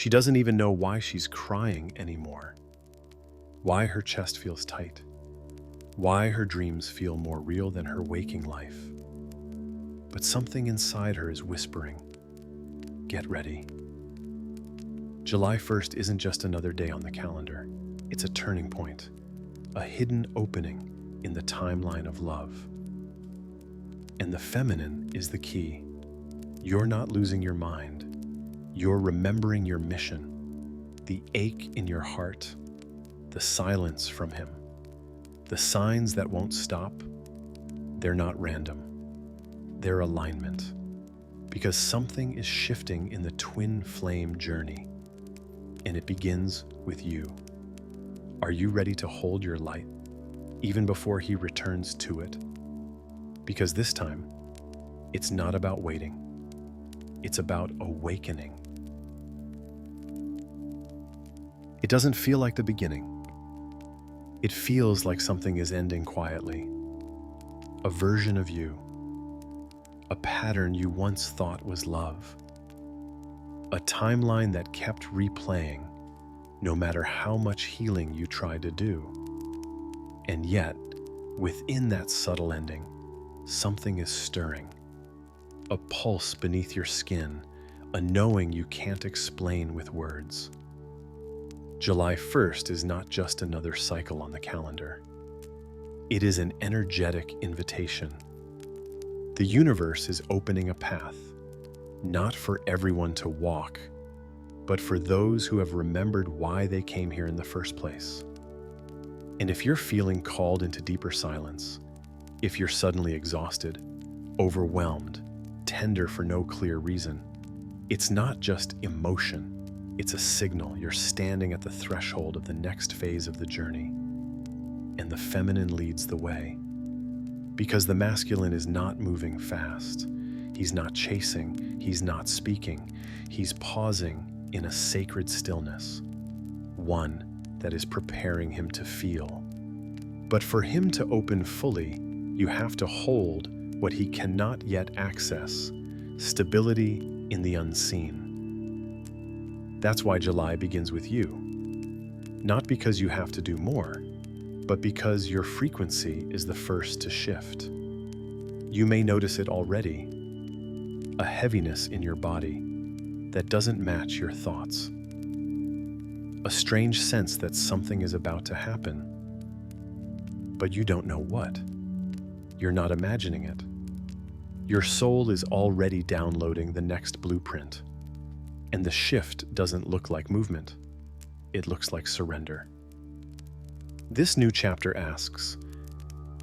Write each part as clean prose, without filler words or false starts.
She doesn't even know why she's crying anymore, why her chest feels tight, why her dreams feel more real than her waking life. But something inside her is whispering, get ready. July 1st isn't just another day on the calendar. It's a turning point, a hidden opening in the timeline of love. And the feminine is the key. You're not losing your mind. You're remembering your mission, the ache in your heart, the silence from him, the signs that won't stop. They're not random. They're alignment. Because something is shifting in the twin flame journey. And it begins with you. Are you ready to hold your light, even before he returns to it? Because this time, it's not about waiting. It's about awakening. It doesn't feel like the beginning. It feels like something is ending quietly. A version of you. A pattern you once thought was love. A timeline that kept replaying, no matter how much healing you tried to do. And yet, within that subtle ending, something is stirring. A pulse beneath your skin, a knowing you can't explain with words. July 1st is not just another cycle on the calendar. It is an energetic invitation. The universe is opening a path, not for everyone to walk, but for those who have remembered why they came here in the first place. And if you're feeling called into deeper silence, if you're suddenly exhausted, overwhelmed, tender for no clear reason, it's not just emotion, it's a signal you're standing at the threshold of the next phase of the journey. And the feminine leads the way. Because the masculine is not moving fast. He's not chasing, he's not speaking, he's pausing in a sacred stillness, one that is preparing him to feel. But for him to open fully, you have to hold what he cannot yet access, stability in the unseen. That's why July begins with you. Not because you have to do more, but because your frequency is the first to shift. You may notice it already, a heaviness in your body that doesn't match your thoughts. A strange sense that something is about to happen, but you don't know what. You're not imagining it. Your soul is already downloading the next blueprint, and the shift doesn't look like movement. It looks like surrender. This new chapter asks,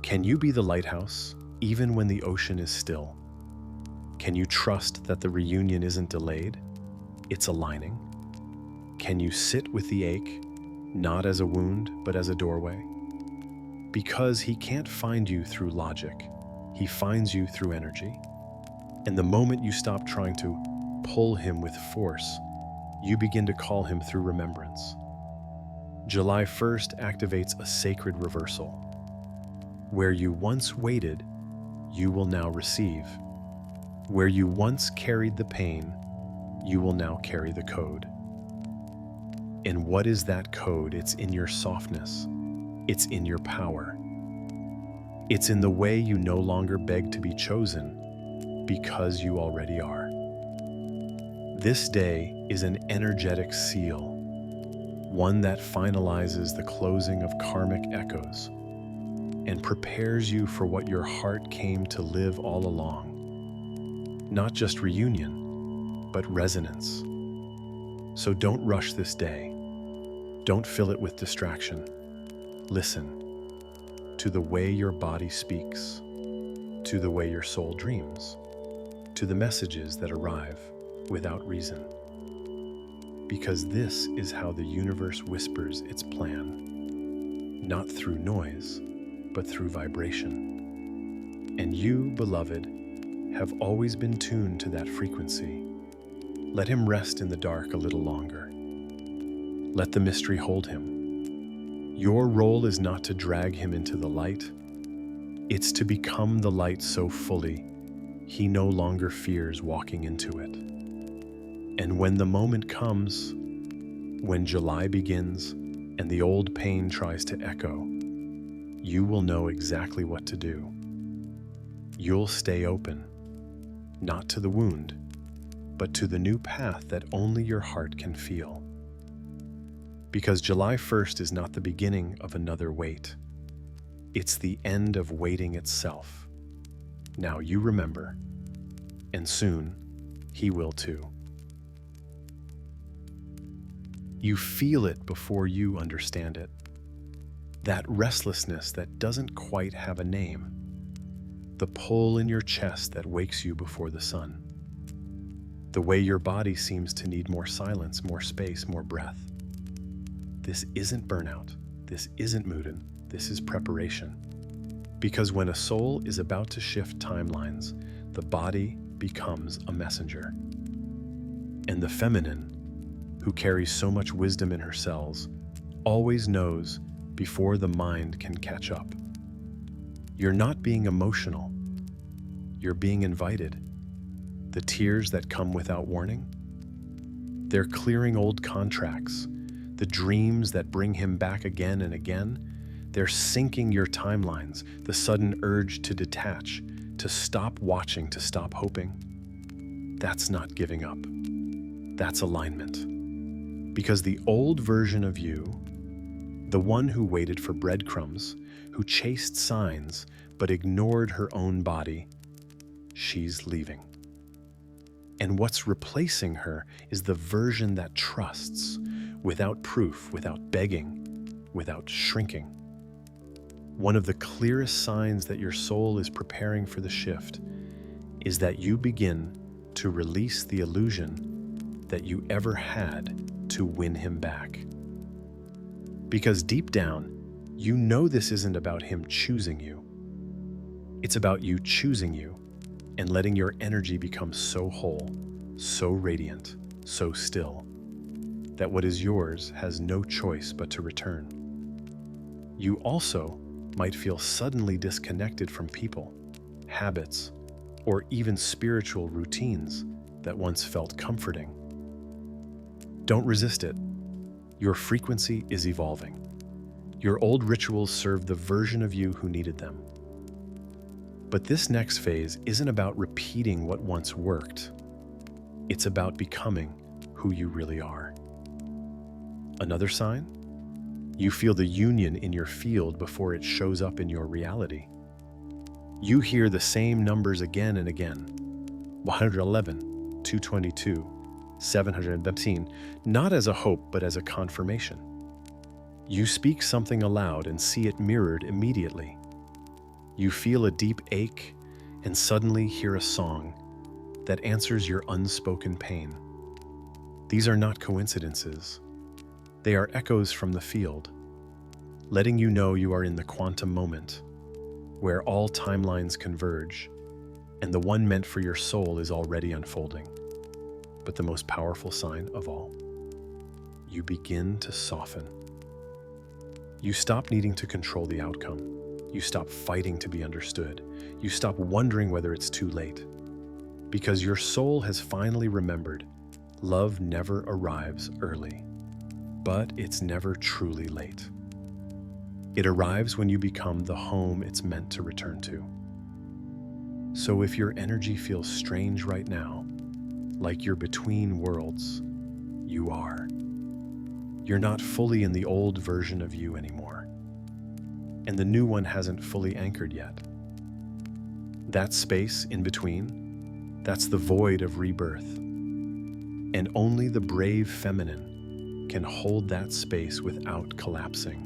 can you be the lighthouse even when the ocean is still? Can you trust that the reunion isn't delayed? It's aligning. Can you sit with the ache, not as a wound, but as a doorway? Because he can't find you through logic. He finds you through energy. And the moment you stop trying to pull him with force, you begin to call him through remembrance. July 1st activates a sacred reversal. Where you once waited, you will now receive. Where you once carried the pain, you will now carry the code. And what is that code? It's in your softness. It's in your power. It's in the way you no longer beg to be chosen, because you already are. This day is an energetic seal, one that finalizes the closing of karmic echoes and prepares you for what your heart came to live all along. Not just reunion, but resonance. So don't rush this day. Don't fill it with distraction. Listen to the way your body speaks, to the way your soul dreams, to the messages that arrive without reason. Because this is how the universe whispers its plan, not through noise, but through vibration. And you, beloved, have always been tuned to that frequency. Let him rest in the dark a little longer. Let the mystery hold him. Your role is not to drag him into the light. It's to become the light so fully, he no longer fears walking into it. And when the moment comes, When July begins and the old pain tries to echo, you will know exactly what to do. You'll stay open, not to the wound, but to the new path that only your heart can feel. Because July 1st is not the beginning of another wait. It's the end of waiting itself. Now you remember, and soon he will too. You feel it before you understand it. That restlessness that doesn't quite have a name. The pull in your chest that wakes you before the sun. The way your body seems to need more silence, more space, more breath. This isn't burnout. This isn't Muden. This is preparation. Because when a soul is about to shift timelines, the body becomes a messenger. And the feminine, who carries so much wisdom in her cells, always knows before the mind can catch up. You're not being emotional. You're being invited. The tears that come without warning, they're clearing old contracts. The dreams that bring him back again and again, they're sinking your timelines. The sudden urge to detach, to stop watching, to stop hoping. That's not giving up. That's alignment. Because the old version of you, the one who waited for breadcrumbs, who chased signs but ignored her own body, she's leaving. And what's replacing her is the version that trusts, without proof, without begging, without shrinking. One of the clearest signs that your soul is preparing for the shift is that you begin to release the illusion that you ever had to win him back. Because deep down, you know this isn't about him choosing you. It's about you choosing you and letting your energy become so whole, so radiant, so still, that what is yours has no choice but to return. You also might feel suddenly disconnected from people, habits, or even spiritual routines that once felt comforting. Don't resist it. Your frequency is evolving. Your old rituals serve the version of you who needed them. But this next phase isn't about repeating what once worked. It's about becoming who you really are. Another sign? You feel the union in your field before it shows up in your reality. You hear the same numbers again and again. 111, 222, 715, not as a hope, but as a confirmation. You speak something aloud and see it mirrored immediately. You feel a deep ache and suddenly hear a song that answers your unspoken pain. These are not coincidences. They are echoes from the field, letting you know you are in the quantum moment, where all timelines converge, and the one meant for your soul is already unfolding. But the most powerful sign of all, you begin to soften. You stop needing to control the outcome. You stop fighting to be understood. You stop wondering whether it's too late. Because your soul has finally remembered, love never arrives early, but it's never truly late. It arrives when you become the home it's meant to return to. So if your energy feels strange right now, like you're between worlds, you are. You're not fully in the old version of you anymore, and the new one hasn't fully anchored yet. That space in between, that's the void of rebirth. And only the brave feminine can hold that space without collapsing.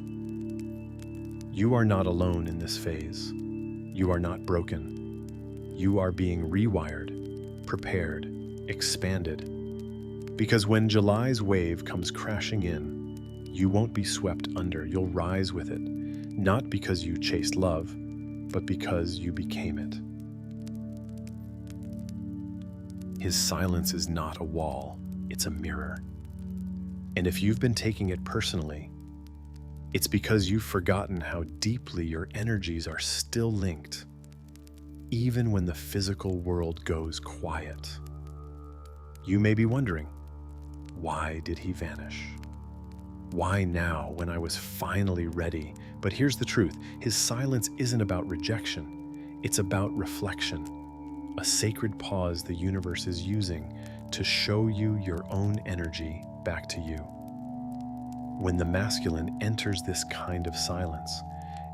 You are not alone in this phase. You are not broken. You are being rewired, prepared, expanded. Because when July's wave comes crashing in, you won't be swept under, you'll rise with it. Not because you chased love, but because you became it. His silence is not a wall, it's a mirror. And if you've been taking it personally, it's because you've forgotten how deeply your energies are still linked, even when the physical world goes quiet. You may be wondering, why did he vanish? Why now, when I was finally ready? But here's the truth. His silence isn't about rejection. It's about reflection, a sacred pause the universe is using to show you your own energy back to you. When the masculine enters this kind of silence,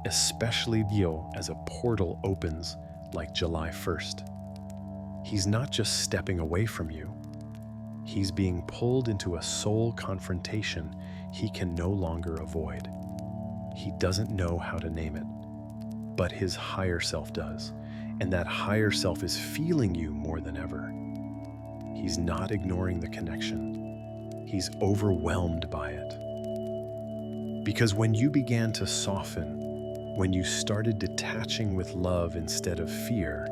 especially Leo as a portal opens like July 1st, he's not just stepping away from you. He's being pulled into a soul confrontation he can no longer avoid. He doesn't know how to name it, but his higher self does, and that higher self is feeling you more than ever. He's not ignoring the connection. He's overwhelmed by it. Because when you began to soften, when you started detaching with love instead of fear,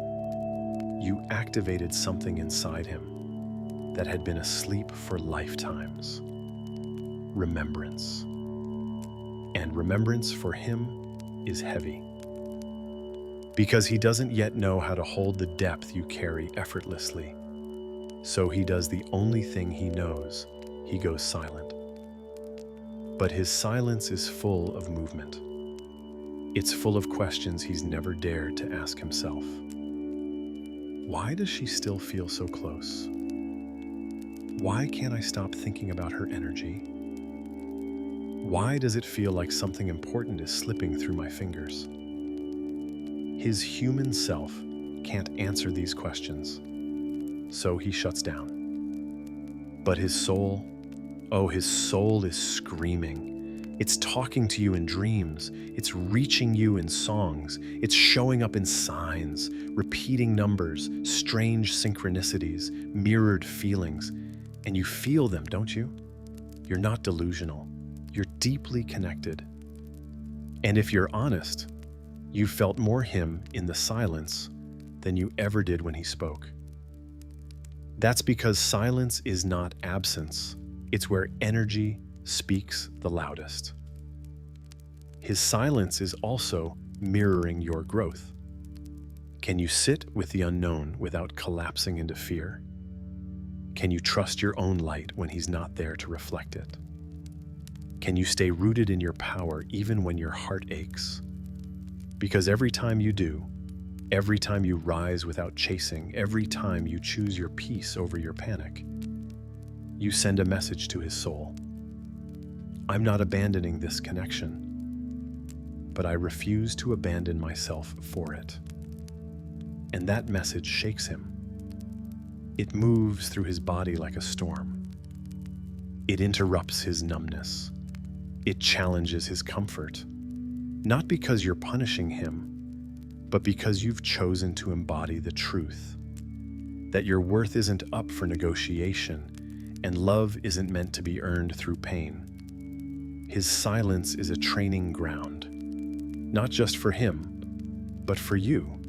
you activated something inside him that had been asleep for lifetimes. Remembrance. And remembrance for him is heavy. Because he doesn't yet know how to hold the depth you carry effortlessly. So he does the only thing he knows. He goes silent. But his silence is full of movement. It's full of questions he's never dared to ask himself. Why does she still feel so close? Why can't I stop thinking about her energy? Why does it feel like something important is slipping through my fingers? His human self can't answer these questions, so he shuts down. But his soul, his soul is screaming. It's talking to you in dreams. It's reaching you in songs. It's showing up in signs, repeating numbers, strange synchronicities, mirrored feelings. And you feel them, don't you? You're not delusional. You're deeply connected. And if you're honest, you felt more him in the silence than you ever did when he spoke. That's because silence is not absence. It's where energy speaks the loudest. His silence is also mirroring your growth. Can you sit with the unknown without collapsing into fear? Can you trust your own light when he's not there to reflect it? Can you stay rooted in your power even when your heart aches? Because every time you do, every time you rise without chasing, every time you choose your peace over your panic, you send a message to his soul. I'm not abandoning this connection, but I refuse to abandon myself for it. And that message shakes him. It moves through his body like a storm. It interrupts his numbness. It challenges his comfort. Not because you're punishing him, but because you've chosen to embody the truth. That your worth isn't up for negotiation, and love isn't meant to be earned through pain. His silence is a training ground, not just for him, but for you.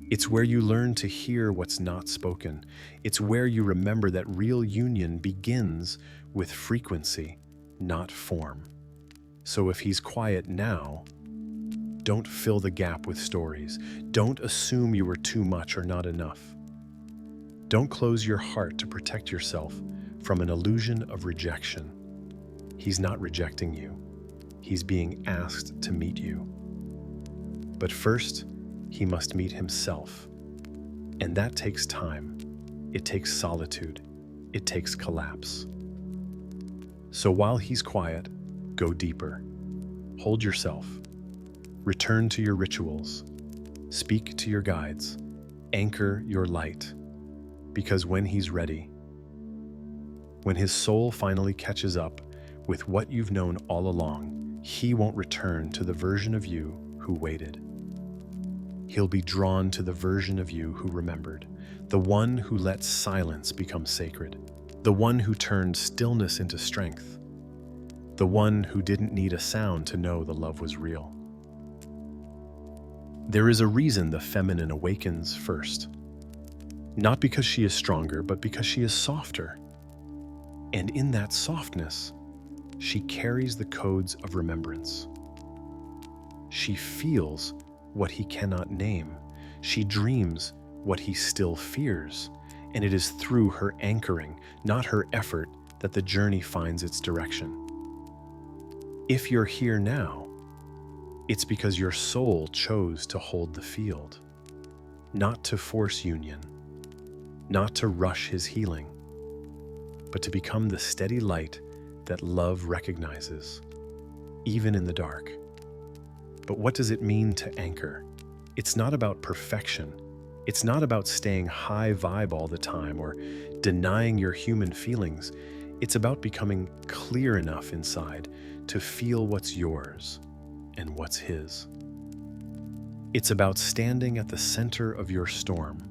It's where you learn to hear what's not spoken. It's where you remember that real union begins with frequency, not form. So if he's quiet now, don't fill the gap with stories. Don't assume you were too much or not enough. Don't close your heart to protect yourself from an illusion of rejection. He's not rejecting you. He's being asked to meet you. But first, he must meet himself. And that takes time. It takes solitude. It takes collapse. So while he's quiet, go deeper. Hold yourself. Return to your rituals. Speak to your guides. Anchor your light. Because when he's ready, when his soul finally catches up with what you've known all along, he won't return to the version of you who waited. He'll be drawn to the version of you who remembered, the one who let silence become sacred, the one who turned stillness into strength, the one who didn't need a sound to know the love was real. There is a reason the feminine awakens first. Not because she is stronger, but because she is softer. And in that softness, she carries the codes of remembrance. She feels what he cannot name. She dreams what he still fears. And it is through her anchoring, not her effort, that the journey finds its direction. If you're here now, it's because your soul chose to hold the field, not to force union, not to rush his healing, but to become the steady light that love recognizes, even in the dark. But what does it mean to anchor? It's not about perfection. It's not about staying high vibe all the time or denying your human feelings. It's about becoming clear enough inside to feel what's yours and what's his. It's about standing at the center of your storm,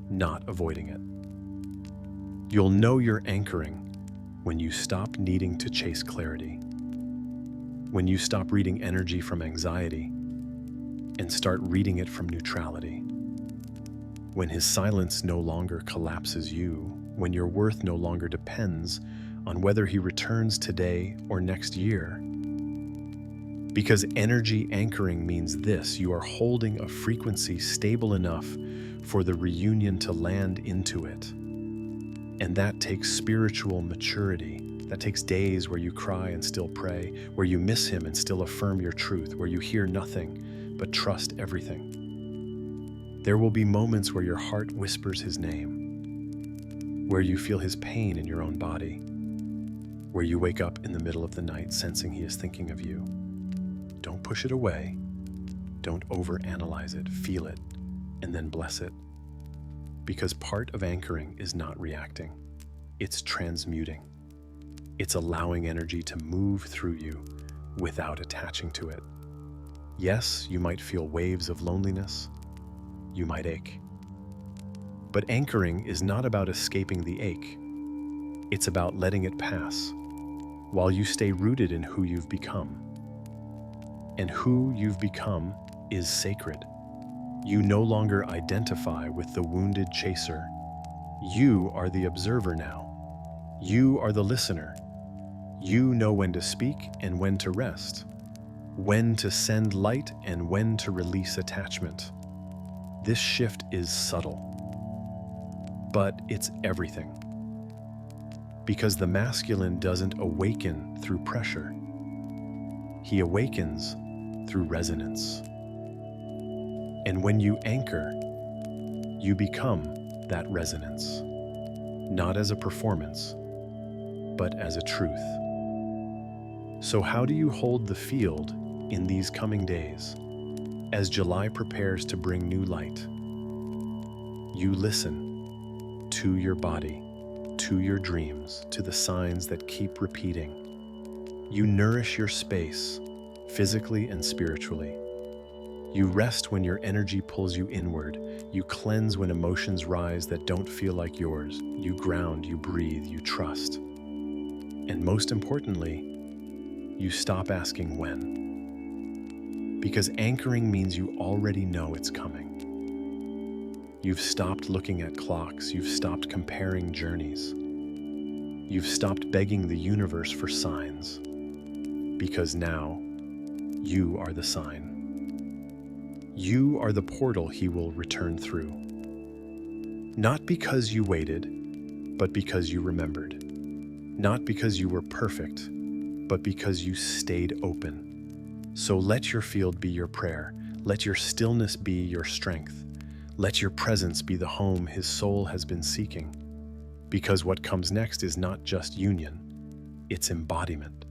not avoiding it. You'll know you're anchoring when you stop needing to chase clarity, when you stop reading energy from anxiety and start reading it from neutrality, when his silence no longer collapses you, when your worth no longer depends on whether he returns today or next year. Because energy anchoring means this: you are holding a frequency stable enough for the reunion to land into it. And that takes spiritual maturity. That takes days where you cry and still pray, where you miss him and still affirm your truth, where you hear nothing but trust everything. There will be moments where your heart whispers his name, where you feel his pain in your own body, where you wake up in the middle of the night sensing he is thinking of you. Don't push it away. Don't overanalyze it. Feel it, and then bless it. Because part of anchoring is not reacting. It's transmuting. It's allowing energy to move through you without attaching to it. Yes, you might feel waves of loneliness. You might ache. But anchoring is not about escaping the ache. It's about letting it pass while you stay rooted in who you've become. And who you've become is sacred. You no longer identify with the wounded chaser. You are the observer now. You are the listener. You know when to speak and when to rest, when to send light and when to release attachment. This shift is subtle, but it's everything. Because the masculine doesn't awaken through pressure. He awakens through resonance. And when you anchor, you become that resonance, not as a performance, but as a truth. So how do you hold the field in these coming days as July prepares to bring new light? You listen to your body, to your dreams, to the signs that keep repeating. You nourish your space, physically and spiritually. You rest when your energy pulls you inward. You cleanse when emotions rise that don't feel like yours. You ground, you breathe, you trust. And most importantly, you stop asking when. Because anchoring means you already know it's coming. You've stopped looking at clocks. You've stopped comparing journeys. You've stopped begging the universe for signs. Because now, you are the sign. You are the portal he will return through. Not because you waited, but because you remembered. Not because you were perfect, but because you stayed open. So let your field be your prayer. Let your stillness be your strength. Let your presence be the home his soul has been seeking. Because what comes next is not just union, it's embodiment.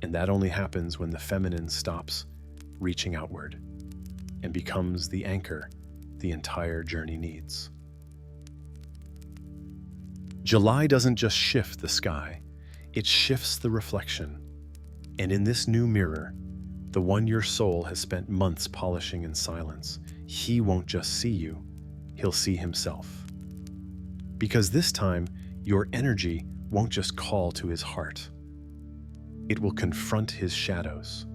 And that only happens when the feminine stops reaching outward and becomes the anchor the entire journey needs. July doesn't just shift the sky, it shifts the reflection. And in this new mirror, the one your soul has spent months polishing in silence, he won't just see you, he'll see himself. Because this time, your energy won't just call to his heart. It will confront his shadows.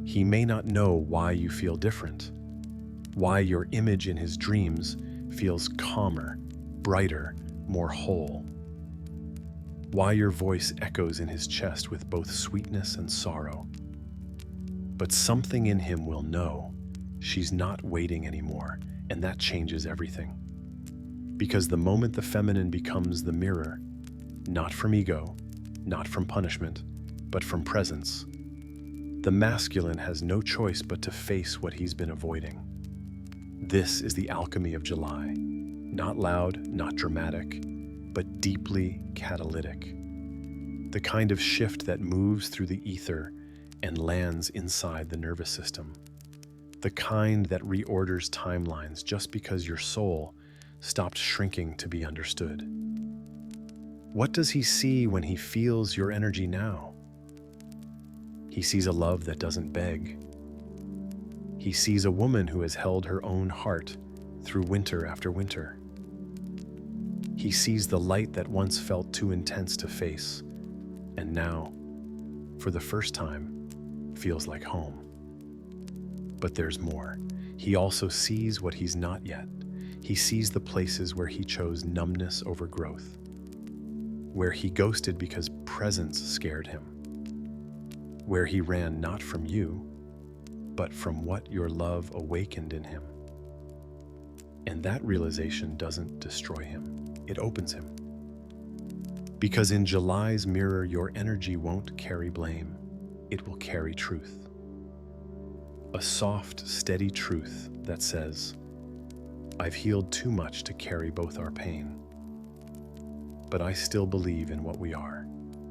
He may not know why you feel different, why your image in his dreams feels calmer, brighter, more whole, why your voice echoes in his chest with both sweetness and sorrow. But something in him will know she's not waiting anymore, and that changes everything. Because the moment the feminine becomes the mirror, not from ego, not from punishment, but from presence, The masculine has no choice but to face what he's been avoiding. This is the alchemy of July. Not loud, not dramatic, but deeply catalytic. The kind of shift that moves through the ether and lands inside the nervous system. The kind that reorders timelines just because your soul stopped shrinking to be understood. What does he see when he feels your energy now? He sees a love that doesn't beg. He sees a woman who has held her own heart through winter after winter. He sees the light that once felt too intense to face, and now, for the first time, feels like home. But there's more. He also sees what he's not yet. He sees the places where he chose numbness over growth, where he ghosted because presence scared him, where he ran not from you, but from what your love awakened in him. And that realization doesn't destroy him, it opens him. Because in July's mirror, your energy won't carry blame, it will carry truth. A soft, steady truth that says, I've healed too much to carry both our pain, but I still believe in what we are,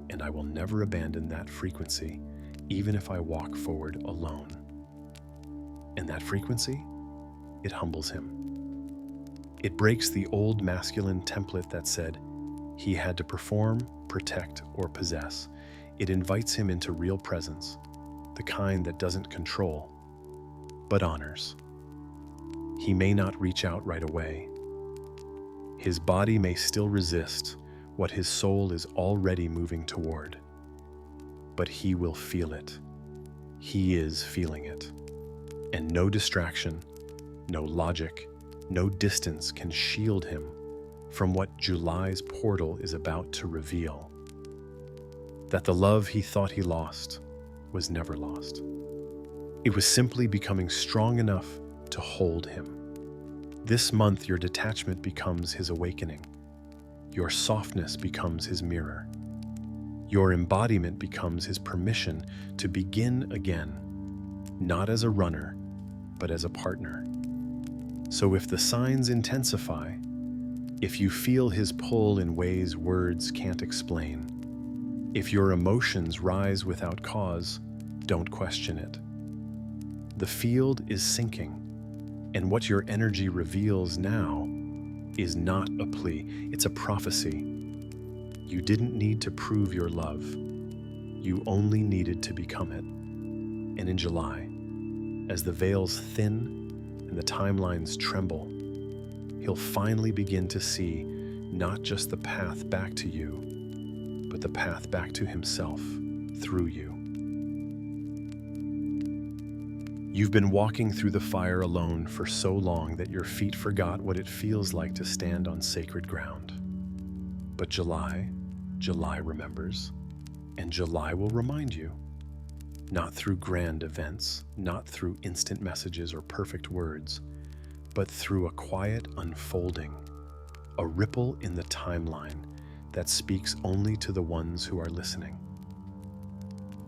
and I will never abandon that frequency, even if I walk forward alone. And that frequency, it humbles him. It breaks the old masculine template that said he had to perform, protect, or possess. It invites him into real presence, the kind that doesn't control, but honors. He may not reach out right away. His body may still resist what his soul is already moving toward, but he will feel it. He is feeling it. And no distraction, no logic, no distance can shield him from what July's portal is about to reveal. That the love he thought he lost was never lost. It was simply becoming strong enough to hold him. This month, your detachment becomes his awakening. Your softness becomes his mirror. Your embodiment becomes his permission to begin again, not as a runner, but as a partner. So if the signs intensify, if you feel his pull in ways words can't explain, if your emotions rise without cause, don't question it. The field is sinking, and what your energy reveals now is not a plea, it's a prophecy. You didn't need to prove your love. You only needed to become it. And in July, as the veils thin and the timelines tremble, he'll finally begin to see not just the path back to you, but the path back to himself through you. You've been walking through the fire alone for so long that your feet forgot what it feels like to stand on sacred ground. But July remembers, and July will remind you. Not through grand events, not through instant messages or perfect words, but through a quiet unfolding, a ripple in the timeline that speaks only to the ones who are listening.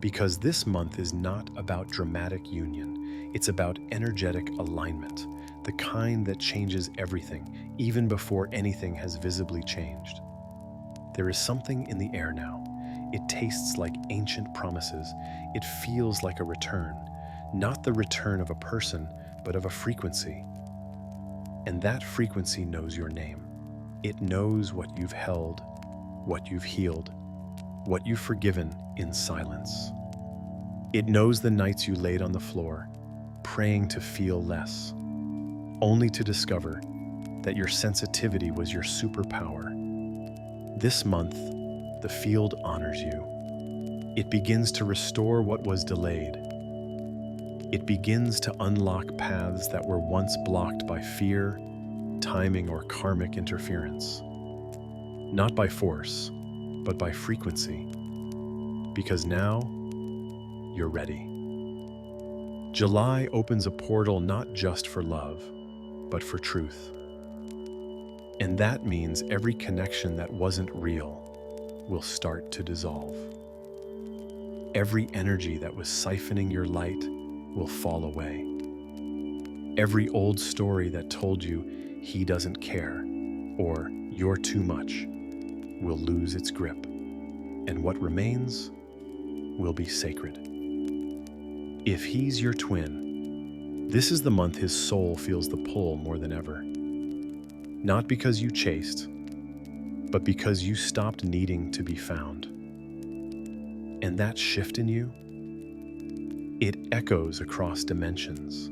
Because this month is not about dramatic union, it's about energetic alignment, the kind that changes everything, even before anything has visibly changed. There is something in the air now. It tastes like ancient promises. It feels like a return, not the return of a person, but of a frequency. And that frequency knows your name. It knows what you've held, what you've healed, what you've forgiven in silence. It knows the nights you laid on the floor, praying to feel less, only to discover that your sensitivity was your superpower. This month, the field honors you. It begins to restore what was delayed. It begins to unlock paths that were once blocked by fear, timing, or karmic interference. Not by force, but by frequency. Because now, you're ready. July opens a portal not just for love, but for truth. And that means every connection that wasn't real will start to dissolve. every energy that was siphoning your light will fall away. Every old story that told you he doesn't care or you're too much will lose its grip, and what remains will be sacred. If he's your twin, this is the month his soul feels the pull more than ever. Not because you chased, but because you stopped needing to be found. And that shift in you, it echoes across dimensions.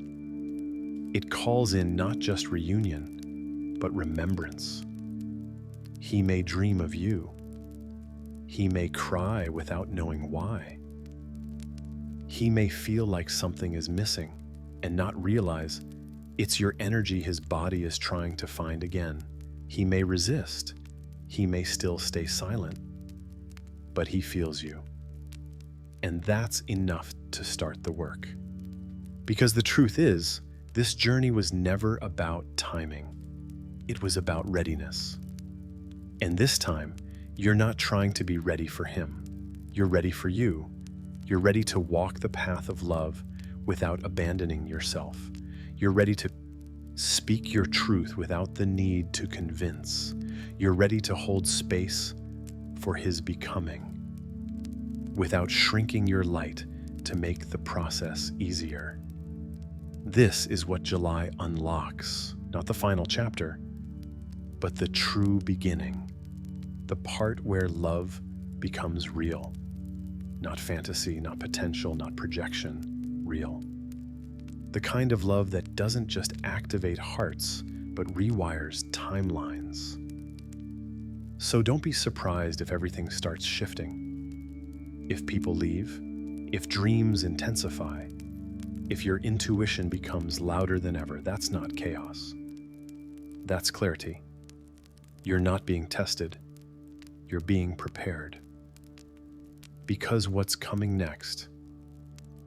It calls in not just reunion, but remembrance. He may dream of you. He may cry without knowing why. He may feel like something is missing and not realize it's your energy his body is trying to find again. He may resist. He may still stay silent, but he feels you. And that's enough to start the work. Because the truth is, this journey was never about timing. It was about readiness. And this time, you're not trying to be ready for him. You're ready for you. You're ready to walk the path of love without abandoning yourself. You're ready to speak your truth without the need to convince. You're ready to hold space for his becoming without shrinking your light to make the process easier. This is what July unlocks, not the final chapter, but the true beginning, the part where love becomes real. Not fantasy, not potential, not projection, real. The kind of love that doesn't just activate hearts, but rewires timelines. So don't be surprised if everything starts shifting. If people leave, if dreams intensify, if your intuition becomes louder than ever, that's not chaos. That's clarity. You're not being tested. You're being prepared. Because what's coming next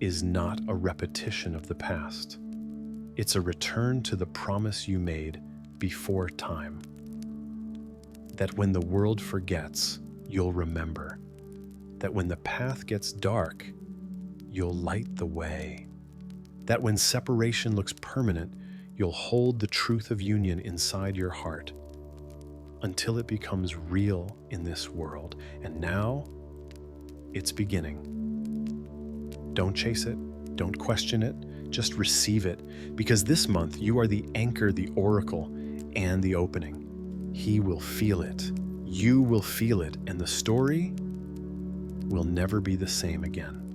is not a repetition of the past. It's a return to the promise you made before time. That when the world forgets, you'll remember. That when the path gets dark, you'll light the way. That when separation looks permanent, you'll hold the truth of union inside your heart until it becomes real in this world. And now, it's beginning. Don't chase it. Don't question it. Just receive it. Because this month, you are the anchor, the oracle, and the opening. He will feel it. You will feel it. And the story will never be the same again.